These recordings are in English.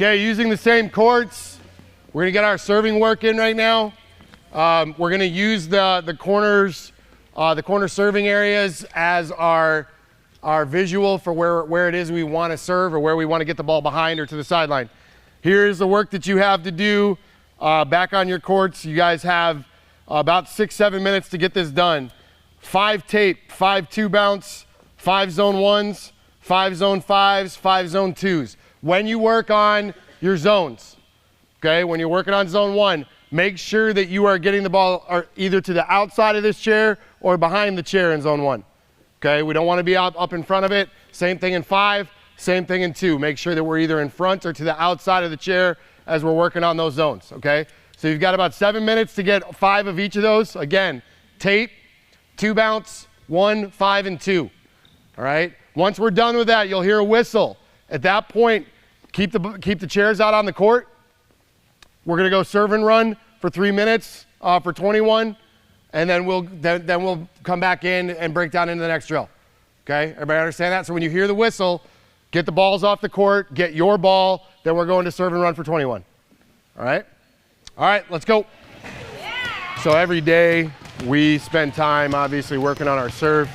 Okay, using the same courts, we're gonna get our serving work in right now. We're gonna use the corners, the corner serving areas as our visual for where it is we want to serve or where we want to get the ball behind or to the sideline. Here's the work that you have to do back on your courts. You guys have about 6-7 minutes to get this done. 5 tape, 5 2 bounce, 5 zone 1s, 5 zone 5s, 5 zone 2s. When you work on your zones, okay, when you're working on zone 1, make sure that you are getting the ball either to the outside of this chair or behind the chair in zone 1. Okay, we don't want to be up in front of it. Same thing in 5, same thing in 2. Make sure that we're either in front or to the outside of the chair as we're working on those zones, okay? So you've got about 7 minutes to get 5 of each of those. Again, tape, 2 bounce, 1, 5, and 2, all right? Once we're done with that, you'll hear a whistle. At that point, keep the chairs out on the court. We're gonna go serve and run for 3 minutes for 21, and then we'll come back in and break down into the next drill. Okay, everybody understand that? So when you hear the whistle, get the balls off the court, get your ball, then we're going to serve and run for 21. All right? All right, let's go. Yeah. So every day we spend time obviously working on our serve.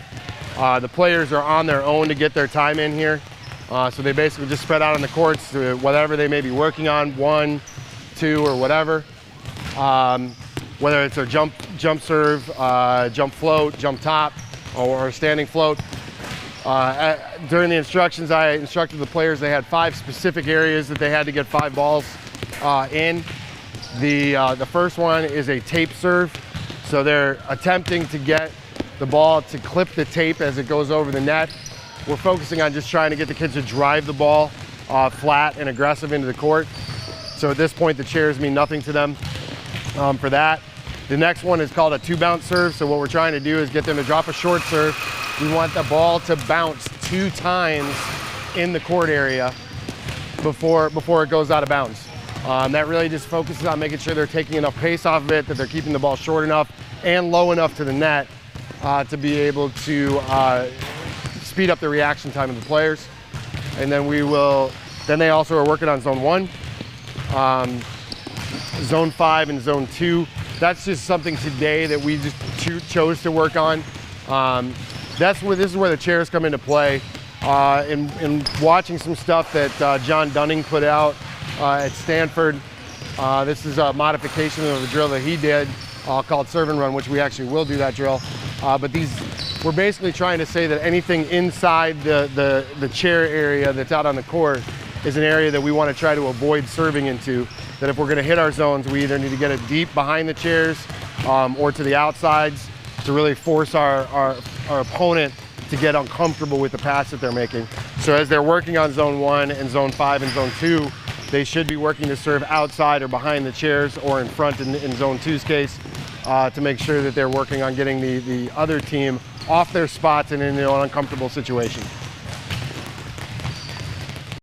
The players are on their own to get their time in here. So they basically just spread out on the courts to whatever they may be working on, 1, 2, or whatever. Whether it's a jump serve, jump float, jump top, or standing float. During the instructions, I instructed the players, they had 5 specific areas that they had to get 5 balls in. The first one is a tape serve. So they're attempting to get the ball to clip the tape as it goes over the net. We're focusing on just trying to get the kids to drive the ball flat and aggressive into the court. So at this point, the chairs mean nothing to them for that. The next one is called a 2 bounce serve. So what we're trying to do is get them to drop a short serve. We want the ball to bounce 2 times in the court area before it goes out of bounds. That really just focuses on making sure they're taking enough pace off of it, that they're keeping the ball short enough and low enough to the net to be able to speed up the reaction time of the players. And then then they also are working on zone 1, zone 5, and zone 2. That's just something today that we just chose to work on. This is where the chairs come into play. In watching some stuff that John Dunning put out at Stanford, this is a modification of a drill that he did called serve and run, which we actually will do that drill. But we're basically trying to say that anything inside the chair area that's out on the court is an area that we want to try to avoid serving into. That if we're going to hit our zones, we either need to get it deep behind the chairs or to the outsides to really force our opponent to get uncomfortable with the pass that they're making. So as they're working on zone 1 and zone 5 and zone 2, they should be working to serve outside or behind the chairs or in front in zone 2's case to make sure that they're working on getting the other team off their spots and in an uncomfortable situation.